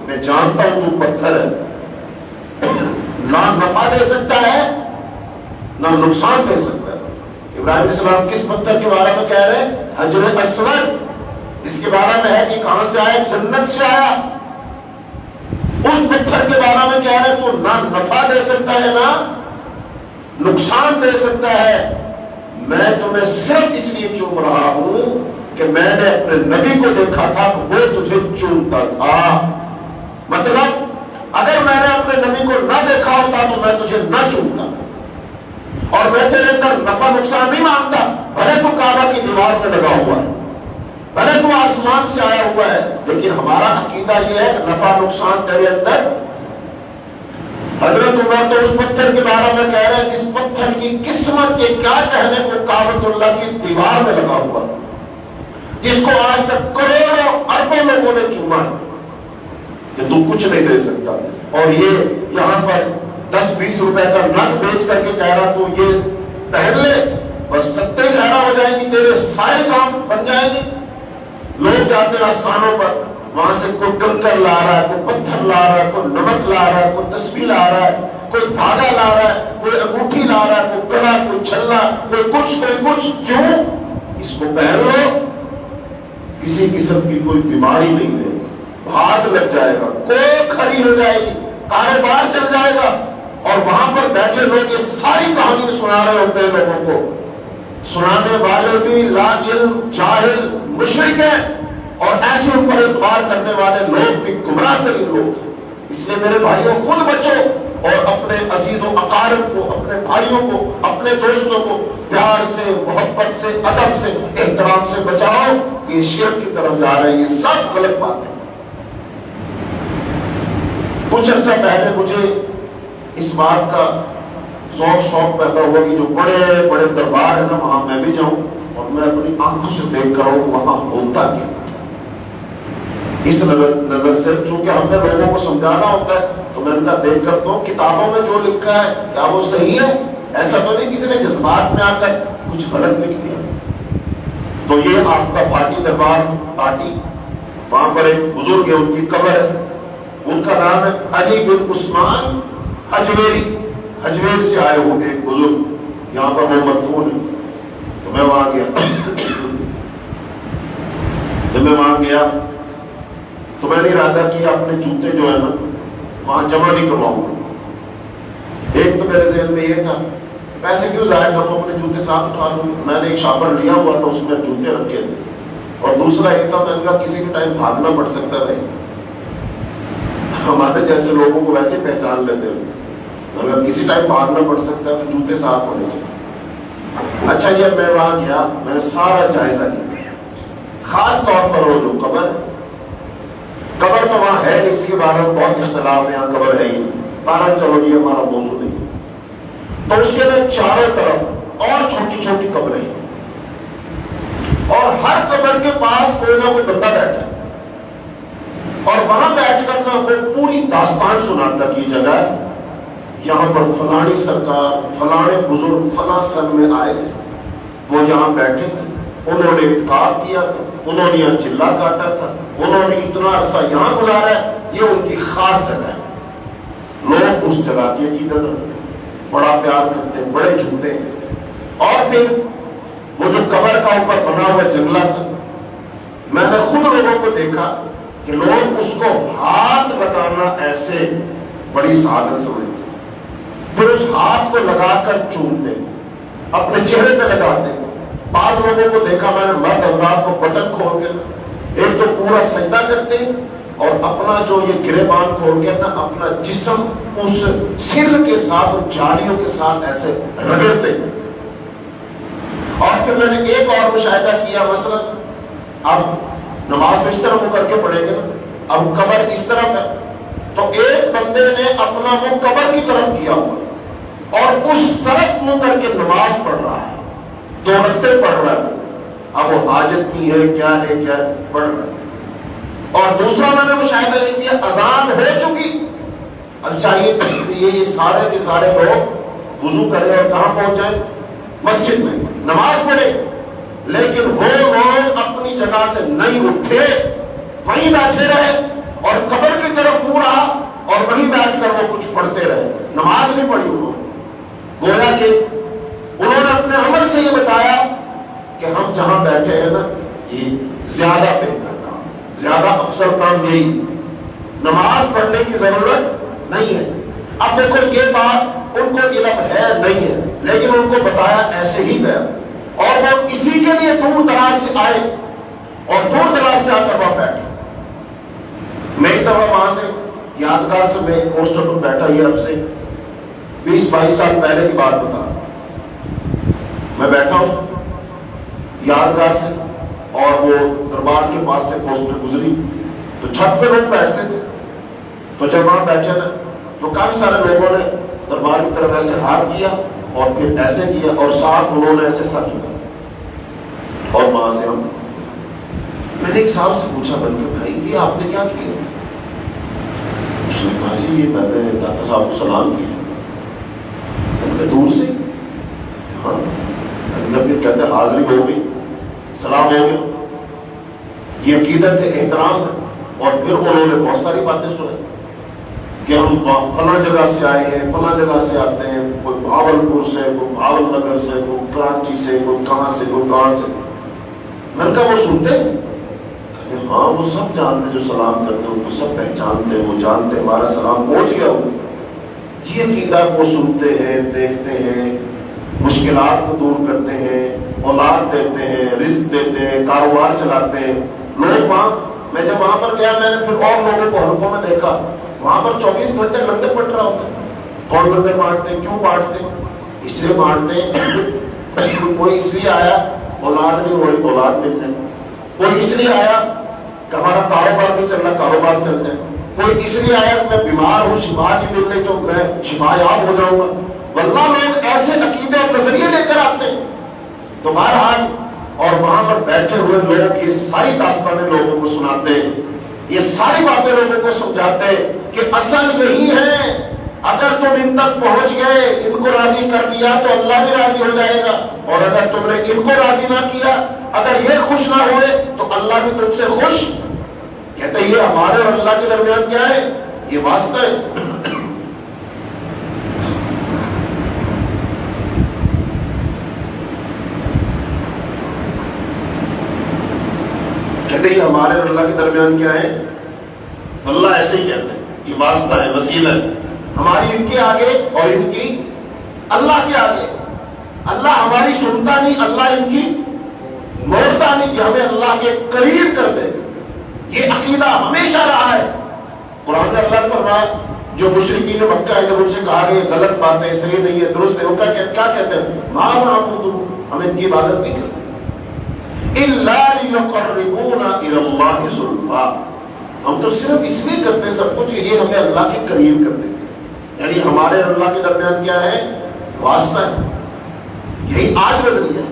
میں جانتا ہوں تو پتھر ہے نہ نفع دے سکتا ہے نہ نقصان دے سکتا ہے. ابراہیم علیہ السلام کس پتھر کے بارے میں کہہ رہے ہیں حجر اسود. اس کے بارے میں ہے کہ کہاں سے آیا جنت سے آیا. اس پتھر کے بارے میں کہہ رہے ہیں تو نہ نفع دے سکتا ہے نہ نقصان دے سکتا ہے. میں تمہیں صرف اس لیے چوم رہا ہوں کہ میں نے اپنے نبی کو دیکھا تھا وہ تجھے چومتا تھا. مطلب اگر میں نے اپنے نبی کو نہ دیکھا ہوتا تو میں تجھے نہ چومتا اور میں تیرے اندر نفع نقصان نہیں مانگتا. بھلے تو کعبہ کی دیوار میں لگا ہوا ہے بھلے تو آسمان سے آیا ہوا ہے لیکن ہمارا عقیدہ یہ ہے کہ نفع نقصان تیرے اندر. حضرت عمر تو اس پتھر کے بارے میں کہہ رہے ہیں جس پتھر کی قسمت کے کیا کہنے کو کعبۃ اللہ کی دیوار میں لگا ہوا جس کو آج تک کروڑوں اربوں لوگوں نے چوما کہ تو کچھ نہیں دے سکتا. اور یہ یہاں پر 10-20 روپے کا نگ بیچ کر کے کہہ رہا تو یہ پہن لے بس 70 ہزار ہو جائیں گی تیرے سارے کام بن جائیں گے. لوگ جاتے ہیں آستانوں پر وہاں سے کوئی کنکر لا رہا ہے، کوئی پتھر لا رہا ہے، کوئی نمک لا رہا ہے، کوئی تسبیح لا رہا ہے، کوئی دھاگا لا رہا ہے، کوئی انگوٹھی لا رہا ہے، کوئی کڑا، کوئی چھلا، کوئی کچھ. کیوں؟ اس کو پہن لو، کسی قسم کی کوئی بیماری نہیں ہے، بھاگ لگ جائے گا، کوئی کھڑی ہو جائے گی، کاروبار چل جائے گا. اور وہاں پر بیٹھے لوگ یہ ساری کہانی سنا رہے ہوتے ہیں لوگوں کو. سنانے والے بھی لا علم، جاہل، مشرک ہیں، اور ایسے اوپر اعتبار کرنے والے لوگ بھی گمراہ ترین لوگ ہیں. اس لیے میرے بھائیوں خود بچو اور اپنے عزیز و اقارب کو، اپنے بھائیوں کو، اپنے دوستوں کو پیار سے، محبت سے، ادب سے، احترام سے بچاؤ. یہ شرک کی طرف جا رہے ہیں، یہ سب غلط بات ہے. کچھ عرصہ پہلے مجھے اس بات کا شوق پیدا ہوا کہ جو بڑے بڑے دربار ہیں نا، وہاں میں بھی جاؤں اور میں اپنی آنکھوں سے دیکھ کر آؤں وہاں ہوتا کیا. اس نظر سے چونکہ ہم نے لوگوں کو سمجھانا ہوتا ہے تو میں ان کا دیکھ کرتا ہوں کتابوں میں جو لکھا ہے کیا وہ صحیح ہے. ایسا تو نہیں کسی نے جذبات میں آ کر کچھ غلط لکھ دیا. تو یہ آپ کا پارٹی دربار پارٹی، وہاں پر ایک بزرگ ہے، ان کی قبر ہے، ان کا نام ہے علی بن عثمان حجویری. حجویر سے آئے ہوئے ایک بزرگ، یہاں پر وہ مدفون ہے. تو میں وہاں گیا. جب میں وہاں گیا تو میں نے ارادہ کیا اپنے جوتے جو ہے نا وہاں جمع نہیں کرواؤں گا. ایک تو میرے ذہن میں یہ تھا پیسے کیوں ضائع کروں، اپنے جوتے ساتھ اٹھا لوں. میں نے ایک شاپر لیا ہوا تھا، اس میں جوتے رکھے تھے. اور دوسرا یہ تھا میں نے کہا کسی کے ٹائم بھاگنا پڑ سکتا ہے، بھائی ہمارے جیسے لوگوں کو ویسے پہچان لیتے ہیں، اگر کسی ٹائم بھاگنا پڑ سکتا ہے تو جوتے ساتھ ہونے چاہیے. اچھا جب میں وہاں گیا میں نے سارا جائزہ لیا، خاص طور پر وہ جو قبر تو وہاں ہے، اس کے بارے میں بہت اختلاف ہے، یہاں قبر ہے ہی. بارہ چلو یہ ہمارا موضوع نہیں. تو اس کے لیے چاروں طرف اور چھوٹی چھوٹی قبریں ہیں، اور ہر قبر کے پاس کوئی نہ کوئی بندہ بیٹھا ہے، اور وہاں بیٹھ کر نہ وہ پوری داستان سناتا کہ یہ جگہ ہے، یہاں پر فلانی سرکار، فلانے بزرگ فلاں سن میں آئے تھے، وہ یہاں بیٹھے تھے، انہوں نے اعتکاف کیا تھا، انہوں نے یہاں چلا کاٹا تھا، انہوں نے اتنا عرصہ یہاں گزارا ہے، یہ ان کی خاص جگہ ہے. لوگ اس جگہ کی عقیدت رکھتے ہیں، بڑا پیار کرتے ہیں، بڑے جھوٹے ہیں. اور پھر وہ جو قبر کا اوپر بنا ہوا جنگلہ سا، میں نے خود لوگوں کو دیکھا کہ لوگ اس کو ہاتھ لگانا ایسے بڑی سعادت سمجھتے ہیں، پھر اس ہاتھ کو لگا کر چومتے ہیں، اپنے چہرے پہ لگاتے ہیں. بعض لوگوں کو دیکھا میں نے مرد حضرات کو بٹن کھول کے ایک تو پورا سجدہ کرتے ہیں اور اپنا جو یہ گریبان کھول کے نا اپنا جسم اس سر کے ساتھ اور جاڑیوں کے ساتھ ایسے رگڑتے ہیں. اور پھر میں نے ایک اور مشاہدہ کیا، مثلا اب نماز اس طرح کر کے پڑھیں گے نا، اب قبر اس طرف ہے تو ایک بندے نے اپنا منہ قبر کی طرف کیا ہوا اور اس طرف منہ کر کے نماز پڑھ رہا ہے، 2 رکعتیں پڑھ رہا ہے. اب وہ حاجت کی ہے کیا ہے پڑھ رہا ہے. اور دوسرا میں نے مشاہدہ یہ کیا، اذان ہو چکی، اب چاہیے یہ سارے کے سارے لوگ وضو کریں اور کہاں پہنچ جائیں، مسجد میں نماز پڑھے، لیکن وہ لوگ اپنی جگہ سے نہیں اٹھے، وہیں بیٹھے رہے اور قبر کی طرف منہ رہا اور وہیں بیٹھ کر وہ کچھ پڑھتے رہے، نماز نہیں پڑھی انہوں نے. گویا کہ انہوں نے اپنے عمل سے یہ بتایا کہ ہم جہاں بیٹھے ہیں نا یہ زیادہ بہتر کام، زیادہ افضل کام یہی، نماز پڑھنے کی ضرورت نہیں ہے. اب دیکھو یہ بات ان کو علم ہے نہیں ہے، لیکن ان کو بتایا ایسے ہی گیا اور وہ اسی کے لیے دور دراز سے آئے اور دور دراز سے آ کر وہاں بیٹھے. میں ایک دفعہ وہاں سے یادگار سے میں ایک پوسٹر پر بیٹھا، یہ اب سے 20-22 سال پہلے کی بات بتا، میں بیٹھا ہوں یادگار سے اور وہ دربار کے پاس سے پوسٹر گزری تو چھت پہ لوگ بیٹھتے تھے. تو جب وہاں بیٹھے نا تو کافی سارے لوگوں نے دربار کی طرف ایسے ہاتھ کیا اور پھر ایسے کیا اور ساتھ انہوں نے ایسے سر جھکا. اور وہاں سے میں نے ایک صاحب سے پوچھا بن کے بھائی یہ آپ نے کیا کیا؟ اس نے کہا جی یہ میں نے داتا صاحب کو سلام کیا. دور سے ہاں کہتے حاضری ہو گئی، سلام ہو گیا، یہ عقیدت ہے، احترام ہے. اور پھر انہوں نے بہت ساری باتیں سنائی کہ ہم فلاں جگہ سے آئے ہیں، فلاں جگہ سے آتے ہیں، کوئی بھاولپور سے، کوئی بھاول نگر سے، کوئی کراچی سے، کوئی کہاں سے، کوئی کہاں سے۔ میں نے کہا وہ سنتے ہیں؟ کہ ہاں وہ سب جانتے، جو سلام کرتے ہیں ان کو سب پہچانتے ہیں، وہ جانتے ہیں ہمارا سلام پہنچ گیا ہو۔ یہ عقیدہ وہ سنتے ہیں، دیکھتے ہیں، مشکلات کو دور کرتے ہیں، اولاد دیتے ہیں، رزق دیتے ہیں، کاروبار چلاتے ہیں لوگ۔ وہاں میں جب وہاں پر گیا، میں نے پھر اور لوگوں کو حلقوں میں دیکھا، وہاں پر 24 گھنٹے لنگر بٹ رہا ہوتا ہے۔ کون لنگر بانٹتے ہیں؟ کیوں بانٹتے ہیں؟ اس لیے بانٹتے ہیں کوئی اس لیے آیا اولاد نہیں ہو رہی، اولاد مل جائے، کوئی اس لیے آیا کہ ہمارا کاروبار نہیں چل رہا، کاروبار چل جائے، کوئی اس لیے آیا کہ میں بیمار ہوں، شفا نہیں مل رہی تو میں شفا یاب ہو جاؤں گا۔ واللہ لوگ ایسے عقیدے اور نظریے لے کر آتے ہیں۔ تو بہرحال اور وہاں پر بیٹھے ہوئے لوگ یہ ساری داستانیں لوگوں کو سناتے ہیں، یہ ساری باتیں لوگوں کو سمجھاتے ہیں کہ اصل یہی ہے، اگر تم ان تک پہنچ گئے، ان کو راضی کر لیا تو اللہ بھی راضی ہو جائے گا، اور اگر تم نے ان کو راضی نہ کیا، اگر یہ خوش نہ ہوئے تو اللہ بھی تم سے خوش۔ کہتے ہیں یہ ہمارے اور اللہ کے درمیان کیا ہے؟ یہ واسطہ ہے۔ کہتے ہیں یہ ہمارے اور اللہ کے درمیان کیا ہے؟ اللہ ایسے ہی کہتے ہیں یہ واسطہ ہے، وسیلہ ہے، ہماری ان کے آگے اور ان کی اللہ کے آگے۔ اللہ ہماری سنتا نہیں، اللہ ان کی موڑتا نہیں، کہ ہمیں اللہ کے قریب کر دے۔ یہ عقیدہ ہمیشہ رہا ہے۔ قرآن میں اللہ فرمایا جو مشرکین مکہ ہے، جب ان سے کہا کہ یہ غلط بات ہے، صحیح نہیں ہے، درست ہے، وہ کیا کہتے ہیں؟ ما نعبدہم، ہم ان کی عبادت نہیں کرتے، الا لیقربونا الی اللہ زلفیٰ، ہم تو صرف اس لیے کرتے ہیں سب کچھ کہ یہ ہمیں اللہ کے قریب کر دیتے ہیں۔ یعنی ہمارے اور اللہ کے درمیان کیا ہے؟ واسطہ ہے۔ یہی آج نظریہ ہے۔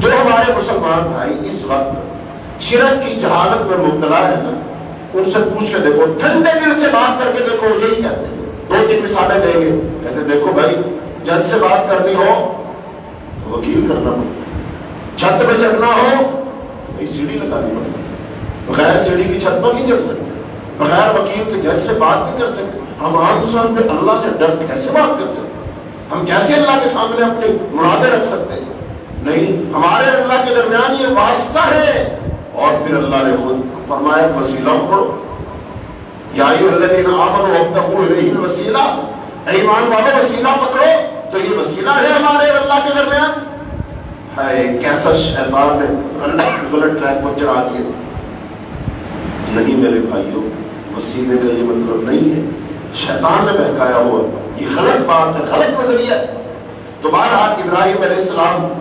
جو ہمارے مسلمان بھائی اس وقت شرک کی جہالت میں مبتلا ہے نا، ان سے پوچھ کے دیکھو، ٹھنڈے دل سے بات کر کے دیکھو، یہی کہتے ہیں۔ 2-3 مثالیں دیں گے، کہتے ہیں دیکھو بھائی جج سے بات کرنی ہو تو وکیل کرنا پڑتا ہے، چھت پہ چڑھنا ہو تو بھائی سیڑھی لگانی پڑتی ہے، بغیر سیڑھی کی چھت پر نہیں چڑھ سکتے، بغیر وکیل کے جج سے بات نہیں کر سکتے۔ ہم عام انسان پہ اللہ سے ڈر کیسے بات کر سکتے؟ ہم کیسے اللہ کے سامنے اپنی مرادیں رکھ سکتے ہیں؟ نہیں، ہمارے اللہ کے درمیان یہ واسطہ ہے۔ اور پھر اللہ نے خود فرمایا وسیلہ پڑھو، یا ایھا الذین آمنوا ابتغوا الیہ الوسیلہ، اے ایمان والو وسیلہ پکڑو، تو یہ وسیلہ ہے ہمارے اور اللہ کے درمیان۔ ہے کیسا شیطان نے غلط ٹریک پر چڑھا دیا۔ نہیں میرے بھائیوں، وسیلے کا یہ مطلب نہیں ہے، شیطان نے بہکایا ہوا، یہ غلط بات ہے، غلط نظریہ ہے۔ تو بہرحال ابراہیم علیہ السلام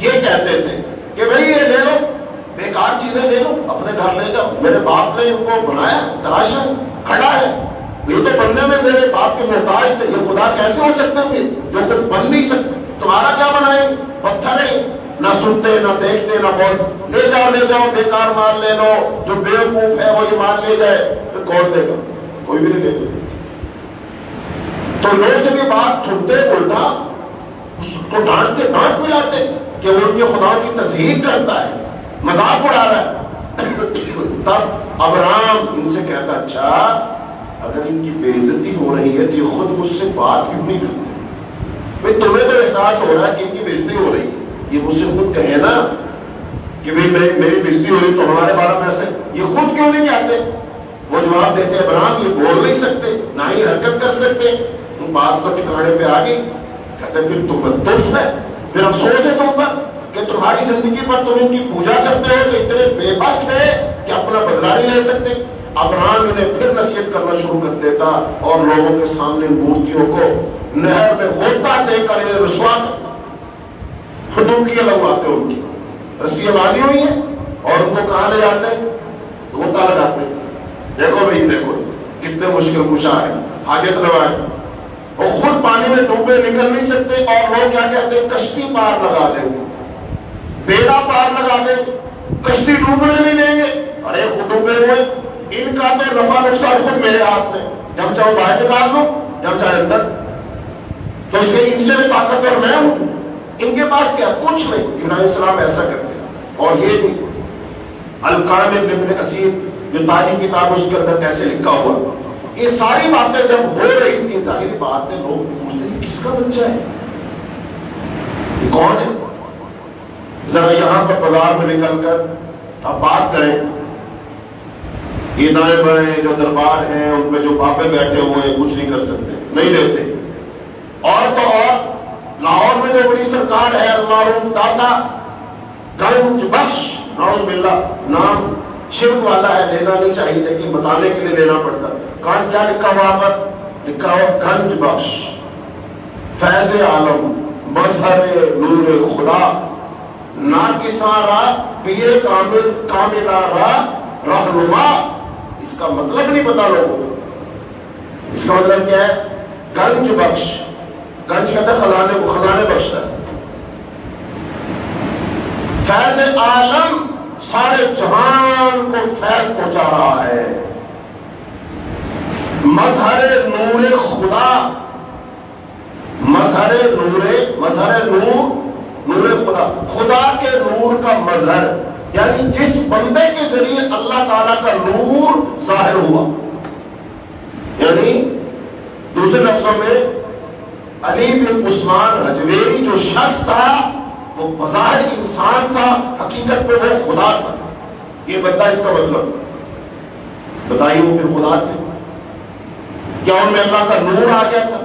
یہ کہتے تھے کہ بھئی یہ لے لو، بیکار چیزیں لے لو، اپنے گھر لے جاؤ، میرے باپ نے ان کو بنایا، تراشا کھڑا ہے، یہ تو بننے میں میرے باپ کے محتاج تھے، یہ خدا کیسے ہو سکتے ہیں جو خود بن نہیں سکتے؟ تمہارا کیا بنائیں؟ پتھر ہے، نہ سنتے نہ دیکھتے نہ بول، لے جاؤ بیکار مال لے لو، جو بیوقوف ہے وہ یہ مال لے جائے، پھر کون دے گا؟ کوئی بھی نہیں لے گا۔ تو لوگ جب یہ بات سنتے الٹا اس کو ڈانٹ ملاتے کہ وہ ان کے خدا کی تضحیق کرتا ہے، مذاق اڑا رہا ہے۔ تب ابراہیم ان سے کہتا اچھا اگر ان کی بے عزتی ہو رہی ہے تو یہ خود مجھ سے بات کیوں نہیں کرتے؟ بھائی تمہیں تو احساس ہو رہا ہے کہ ان کی بے عزتی ہو رہی ہے، یہ مجھ سے خود کہے نا کہ بھائی میری بے عزتی ہو رہی تو ہمارے بارے میں ایسے، یہ خود کیوں نہیں کہتے؟ وہ جواب دیتے ابراہیم یہ بول نہیں سکتے، نہ ہی حرکت کر سکتے، تم بات کو ٹھکانے پہ آ گئی۔ کہتے پھر تم دف ہے، پھر افسوس ہے تم پر کہ تمہاری زندگی پر تم ان کی پوجا کرتے ہو تو اتنے بے بس ہے کہ اپنا بدلہ نہیں لے سکتے۔ ابراہیم انہیں پھر نصیحت کرنا شروع کر دیتا اور لوگوں کے سامنے مورتیوں کو نہر میں غوطہ دے کر انہیں رسوا کرتا، ڈبکیاں لگواتے ان کی، رسیاں باندھی ہوئی ہیں اور ان کو کہاں لے جاتے ہیں؟ غوطہ لگاتے ہیں۔ دیکھو بھائی دیکھو کتنے مشکل کشا ہے، حاجت روا ہے، اور خود پانی میں ڈوبے نکل نہیں سکتے، اور لوگ کیا کہتے ہیں کشتی پار لگا دیں گے، بیڑا پار لگا دیں، کشتی ڈوبنے نہیں دیں گے۔ ارے خود ڈوبے ہوئے، ان کا تو نفع نقصان خود میرے ہاتھ میں، جب چاہو باہر نکال دو، جب چاہے اندر، تو اس کے ان سے بھی طاقتور میں ہوں، ان کے پاس کیا کچھ نہیں۔ ابراہیم السلام ایسا کرتے ہیں۔ اور یہ بھی القامل ابن اسیر جو تاریخ کتاب اس کے اندر کیسے لکھا ہوا. یہ ساری باتیں جب ہو رہی تھی ظاہر بات ہے لوگ پوچھتے ہیں کس کا بچہ ہے, یہ کون ہے. ذرا یہاں پر بازار میں نکل کر آپ بات کریں, یہ دائیں بائیں جو دربار ہیں ان پہ جو پاپے بیٹھے ہوئے ہیں کچھ نہیں کر سکتے, نہیں لیتے. اور تو اور لاہور میں جو بڑی سرکار ہے اللہ داتا گنج بخش, نعوذ باللہ نام شرک والا ہے, لینا نہیں چاہیے لیکن بتانے کے لیے لینا پڑتا. کہاں کیا لکھا ہوا پر, لکھا ہوا گنج بخش, فیض عالم, مظہر نور خدا, ناکسارا پیر کامل کاملارا رہنما. اس کا مطلب نہیں پتا لوگوں کو. اس کا مطلب کیا ہے؟ گنج بخش. گنج کہتا ہے خزانے کو, خزانے بخشتا ہے. فیض عالم, سارے جہان کو فیض پہنچا رہا ہے. مظہر نور خدا, مظہر نور, نور خدا, خدا کے نور کا مظہر, یعنی جس بندے کے ذریعے اللہ تعالیٰ کا نور ظاہر ہوا. یعنی دوسرے لفظوں میں علی بن عثمان حجویری جو شخص تھا وہ بظاہر انسان تھا, حقیقت میں وہ خدا تھا. یہ بندہ, اس کا مطلب بتائیے وہ پھر خدا تھے کیا؟ ان میں اللہ کا نور آ گیا تھا,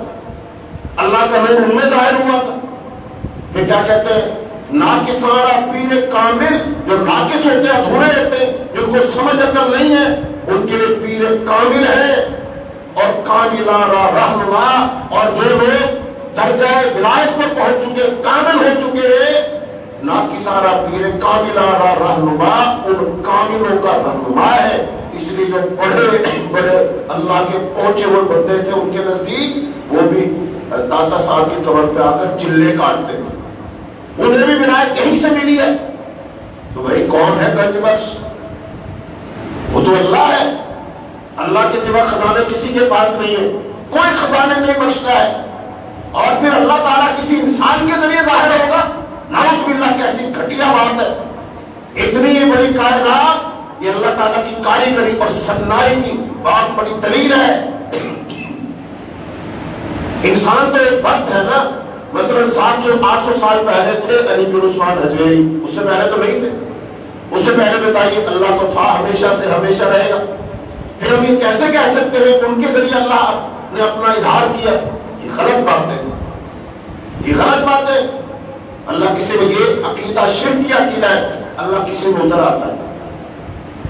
اللہ کا نور ان میں ظاہر ہوا تھا. پھر کیا کہتے ہیں؟ ناقصارا پیر کامل, جو ناقص ہوتے ہیں ادھورے رہتے ہیں, جن کو سمجھ عقل نہیں ہے, ان کے لیے پیر کامل ہے. اور کاملارا رہنما, اور جو لوگ درجہ ولایت پر پہنچ چکے, کامل ہو چکے ہیں, ناقصارا پیر کاملارا رہنما, ان کاملوں کا رہنما ہے. اس لیے جو بڑے اللہ کے پہنچے ہوئے بندے تھے ان کے نزدیک وہ بھی داتا صاحب کی قبر پہ آ کر چلے کاٹتے تھے. انہیں بھی ولایت یہیں سے ملی ہے. تو بھائی کون ہے گنج بخش؟ وہ تو اللہ ہے. اللہ کے سوا خزانے کسی کے پاس نہیں ہے, کوئی خزانے نہیں بخشتا ہے. اور پھر اللہ تعالیٰ کسی انسان کے ذریعے ظاہر ہوگا, نعوذ باللہ, کیسی گھٹیا بات ہے. اتنی بڑی کائنات, یہ اللہ تعالیٰ کی کاریگری اور سنائی کی بہت بڑی دلیل ہے. انسان تو ایک وقت ہے نا, مثلا 700-800 سال پہلے تھے علی بن عثمان حجویری, اس سے پہلے تو نہیں تھے. اس سے پہلے بتائیے اللہ تو تھا, ہمیشہ سے ہمیشہ رہے گا. پھر ہم یہ کیسے کہہ سکتے ہیں کہ ان کے ذریعے اللہ نے اپنا اظہار کیا؟ یہ غلط بات ہے, یہ غلط بات ہے. اللہ کسی میں یہ عقیدہ شرک کی عقیدہ ہے. اللہ کسی میں اتر آتا ہے,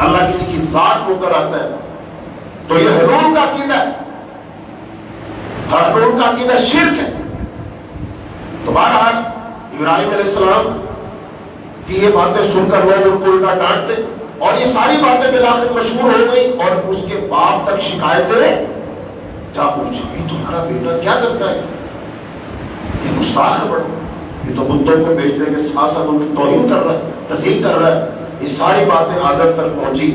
اللہ کسی کی ذات میں اتر آتا ہے, تو یہ حلول کا عقیدہ ہے. حلول کا عقیدہ شرک ہے. تو بہرحال ابراہیم علیہ السلام کی یہ باتیں سن کر لوگ ان کو الٹا ڈانٹتے, اور یہ ساری باتیں بالآخر مشہور ہو گئی, اور اس کے باپ تک شکایتیں جا پہنچی. یہ تمہارا بیٹا کیا کرتا ہے, یہ گستاخ ہے بڑا, یہ تو بتوں کو بیچنے کے ساتھ ساتھ ان کی توہین کر رہا ہے, تذلیل کر رہا ہے. یہ ساری باتیں آزم تک پہنچی.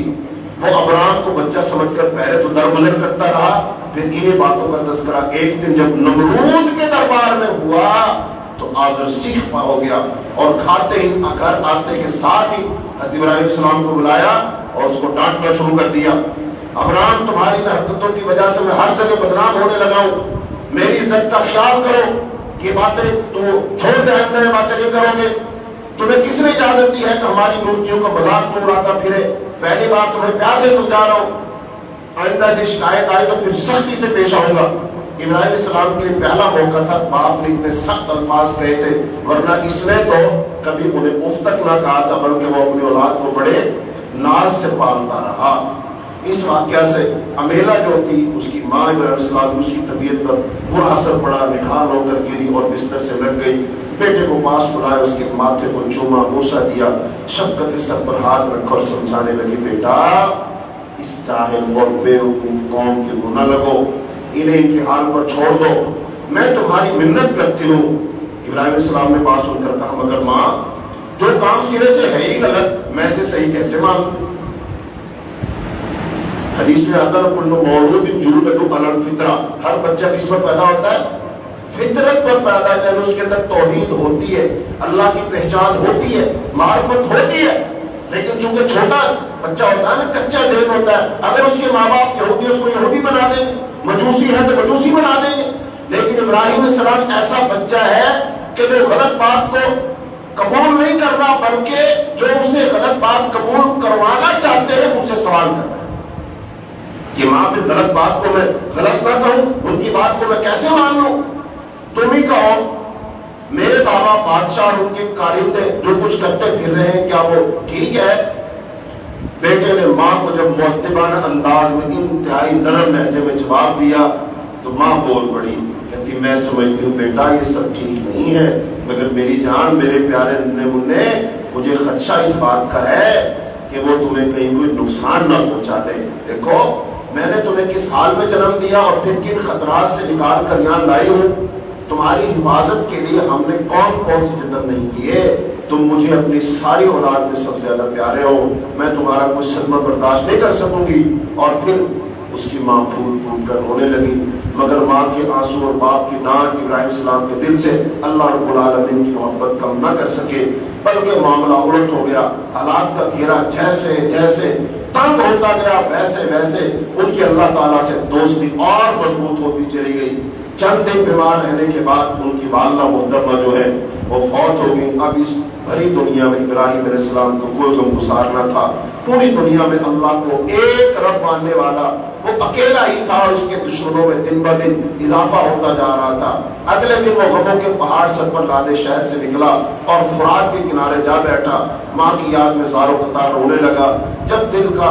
وہ ابرام کو بچہ سمجھ کر پہلے تو درگزر کرتا رہا, پھر انہیں باتوں کا تذکرہ ایک دن جب نمرود کے دربار میں ہوا تو آزر سیخ پا ہو گیا, اور کھاتے ہی گھر آتے کے ساتھ ہی حضرت ابراہیم علیہ السلام کو بلایا اور اس کو ڈانٹنا شروع کر دیا. ابرام تمہاری حرکتوں کی وجہ سے میں ہر جگہ بدنام ہونے لگا ہوں, میری عزت کا خیال کرو. یہ باتیں تو چھوڑ دے, نئے باتیں نہیں کرو گے. تمہیں کس نے اجازت دی ہے کہ ہماری مورتیوں کا مذاق تو اڑاتا پھرے؟ پہلی بار تمہیں پیار سے سمجھا رہا ہوں, آئندہ سے شکایت آئے تو پھر سختی سے پیش آؤں گا. ابراہیم علیہ السلام کے لیے پہلا موقع تھا, باپ نے اتنے سخت الفاظ کہے تھے, ورنہ اس نے تو کبھی انہیں اف تک نہ کہا تھا, بلکہ وہ اپنی اولاد کو بڑے ناز سے پالتا رہا. اس واقعہ سے امیلہ جو تھی اس کی ماں ابراہیم علیہ السلام, اس کی طبیعت پر برا اثر پڑا, نڈھال ہو کر گری اور بستر سے لگ گئی. بیٹے کو پاس بلایا, اس کے ماتھے کو چوما, بوسہ دیا, شفقت سر پر ہاتھ رکھا اور سمجھانے لگی, بیٹا اس جاہل اور بیوقوف قوم کے منہ نہ لگو, انہیں ان کے حال پر چھوڑ دو, میں تمہاری منت کرتی ہوں. ابراہیم علیہ السلام نے بات سن کر کہا, مگر ماں جو کام سرے سے ہے ہی غلط, میں اسے صحیح کیسے مانوں؟ حدیث میں آتا ہے کل مولود یولد علی الفطرہ, ہر بچہ کس پر پیدا ہوتا ہے؟ فطرت پر پیدا ہے. اس کے اندر توحید ہوتی ہے, اللہ کی پہچان ہوتی ہے, معرفت ہوتی ہے, لیکن چونکہ چھوٹا بچہ ہوتا ہے نا کچا ذہن ہوتا ہے، اگر اس کے ماں باپ یہودی اس کو یہودی بنا دیں گے، مجوسی ہے تو مجوسی بنا دیں گے. لیکن ابراہیم علیہ السلام ایسا بچہ ہے کہ جو غلط بات کو قبول نہیں کر رہا، بلکہ جو اسے غلط بات قبول کروانا چاہتے ہیں ان سے سوال کر رہا ہے کہ ماں پھر غلط بات کو میں غلط نہ کہوں، ان کی بات کو میں کیسے مان لوں؟ تم ہی کہو میرے بابا بادشاہ اور ان کے کارندے جو کچھ کرتے پھر رہے ہیں کیا وہ ٹھیک ہے؟ بیٹے نے ماں کو جب مؤدبانہ انداز میں انتہائی نرم لہجے میں جواب دیا تو ماں بول پڑی، کہتی میں سمجھتی ہوں بیٹا یہ سب ٹھیک نہیں ہے، مگر میری جان میرے پیارے ننھے منھے مجھے خدشہ اس بات کا ہے کہ وہ تمہیں کہیں کوئی نقصان نہ پہنچا دے. دیکھو میں نے تمہیں کس حال میں جنم دیا اور پھر کن خطرات سے نکال کر یہاں لائی ہوں. تمہاری حفاظت کے لیے ہم نے کون کون سے جتن نہیں کیے. تم مجھے اپنی ساری اولاد میں سب سے زیادہ پیارے ہو، میں تمہارا کوئی صدمہ برداشت نہیں کر سکوں گی. اور پھر اس کی ماں پھول پھول کر رونے لگی، مگر ماں کے آنسو اور باپ کی ڈانٹ ابراہیم السلام کے دل سے اللہ رب العالمین کی محبت کم نہ کر سکے، بلکہ معاملہ الٹ ہو گیا. حالات کا گھیرا جیسے جیسے تنگ ہوتا گیا ویسے ویسے ان کی اللہ تعالیٰ سے دوستی اور مضبوط ہوتی چلی گئی. چند دن بیمار رہنے کے بعد ان کی والدہ محترمہ جو ہے وہ فوت ہو گئی. اب اس بھری دنیا میں ابراہیم علیہ السلام کو کوئی غمگسار نہ تھا. پوری دنیا میں اللہ کو ایک رب ماننے والا وہ اکیلا ہی تھا اور اس کے دشمنوں میں دن بہ دن اضافہ ہوتا جا رہا تھا. اگلے دن وہ غموں کے پہاڑ سر پر لادے شہر سے نکلا اور فرات کے کنارے جا بیٹھا. ماں کی یاد میں زاروں قطار رونے لگا. جب دل کا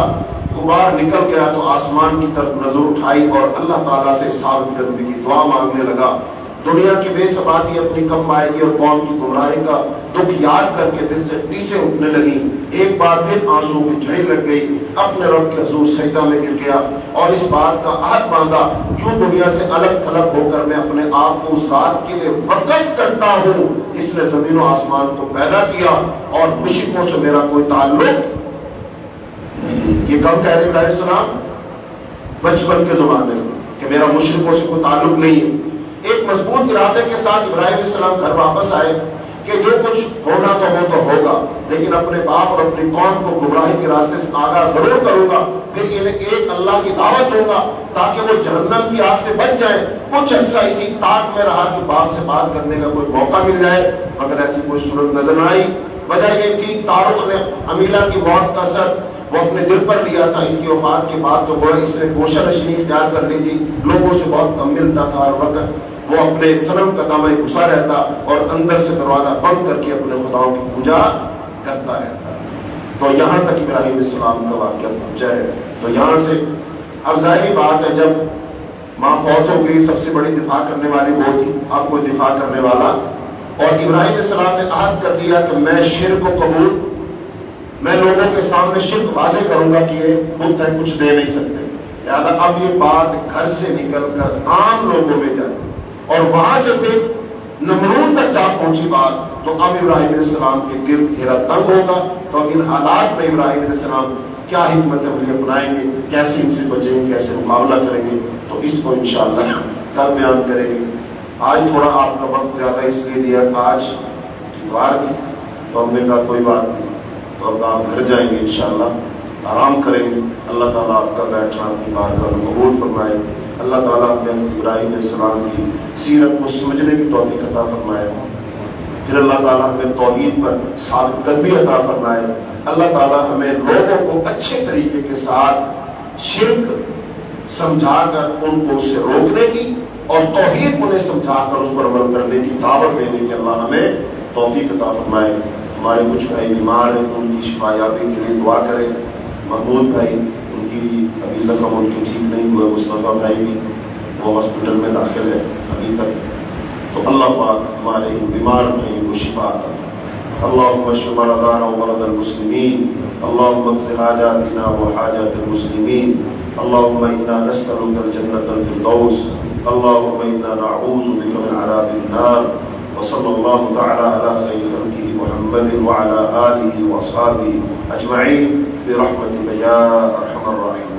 غبار نکل گیا تو آسمان کی طرف نظر اٹھائی اور اللہ تعالیٰ سے ثابت قدمی کی دعا مانگنے لگا. دنیا کی بے ثباتی اپنی کم آئے گی اور قوم کی گمراہی کا دکھ یاد کر کے دل سے ٹیسیں اٹھنے لگی. ایک بار پھر آنسو کی جھڑی لگ گئی. اپنے رب کے حضور سجدہ میں گر گیا اور اس بات کا عہد باندھا کیوں دنیا سے الگ تھلگ ہو کر میں اپنے آپ کو ذات کے لیے وقف کرتا ہوں. اس نے زمین و آسمان کو پیدا کیا اور مشرکوں سے میرا کوئی تعلق. یہ کب کہہ رہے ابراہیم السلام؟ بچپن کے زمانے میں کہ میرا مشرکوں سے کوئی تعلق نہیں ہے. ایک مضبوط ارادے کے ساتھ ابراہیم السلام گھر واپس آئے کہ جو کچھ ہونا تو ہوگا، لیکن اپنے باپ اور اپنی قوم کو گمراہی کے راستے سے آگاہ ضرور کروں گا. پھر انہیں ایک اللہ کی دعوت دوں گا تاکہ وہ جہنم کی آگ سے بچ جائیں. کچھ عرصہ اسی طاق میں رہا کہ باپ سے بات کرنے کا کوئی موقع مل جائے، مگر ایسی کوئی صورت نظر نہ آئی. وجہ یہ تھی تاروخ نے امیلہ کی موت کا اثر وہ اپنے دل پر لیا تھا. اس کی وفات کے بعد تو گویا اس نے گوشہ نشینی اختیار کر لی تھی. لوگوں سے بہت کم ملتا تھا اور وقت وہ اپنے صنم قدم میں گھسا رہتا اور اندر سے دروازہ بند کر کے اپنے خداؤں کی پوجا کرتا رہتا. تو یہاں تک ابراہیم السلام کا واقعہ پہنچا ہے. تو یہاں سے اب ظاہری بات ہے جب ماں فوت ہو گئی سب سے بڑی دفاع کرنے والی وہ تھی، اب کوئی دفاع کرنے والا. اور ابراہیم السلام نے عہد کر لیا کہ میں شرک کو قبول، میں لوگوں کے سامنے شرک واضح کروں گا کہ یہ بت ہے کچھ دے نہیں سکتے. لہٰذا اب یہ بات گھر سے نکل کر عام لوگوں میں جائے اور وہاں سے پھر نمرود تک جا پہنچی بات تو اب ابراہیم علیہ السلام کے گرد گھیرا تنگ ہوگا. تو ان حالات میں ابراہیم علیہ السلام کیا حکمت عملی اپنائیں گے، کیسے ان سے بچیں گے، کیسے مقابلہ کریں گے، تو اس کو انشاءاللہ کل بیان کریں گے. آج تھوڑا آپ کا وقت زیادہ اس لیے دیا کہ آج اتوار تھی تو ہم نے کہا کوئی بات نہیں، تو اب آپ گھر جائیں گے انشاءاللہ آرام کریں گے. اللہ تعالیٰ آپ کا بیٹھنا آپ کی بارگاہ میں قبول فرمائے. اللہ تعالیٰ ہمیں ابراہیم علیہ السلام کی سیرت کو سمجھنے کی توفیق عطا فرمائے. پھر اللہ تعالیٰ ہمیں توحید پر ثابت قدمی عطا فرمائے. اللہ تعالیٰ ہمیں لوگوں کو اچھے طریقے کے ساتھ شرک سمجھا کر ان کو اسے روکنے کی اور توحید انہیں سمجھا کر اس پر عمل کرنے کی دعوت دینے کی اللہ ہمیں توفیق عطا فرمائے. ہمارے کچھ بھائی بیمار ہیں ان کی شفا یابی کے لیے دعا کریں. محمود بھائی ان کی ابھی زخم ان کے ٹھیک نہیں ہوئے، مصطفیٰ بھائی بھی وہ ہاسپٹل میں داخل ہے ابھی تک. تو اللہ پاک ہمارے بیمار بھائی کو شفا عطا فرمائے. اللهم اشف مرضانا ومرضى المسلمين، اللهم اقض حاجاتنا وحاجات المسلمين، اللهم انا نسألك الجنة الفردوس، اللهم انا نعوذ بك من عذاب النار. وصلى الله تعالى على خير خلقه محمد وعلى آله وأصحابه أجمعين برحمتك يا أرحم الراحمين.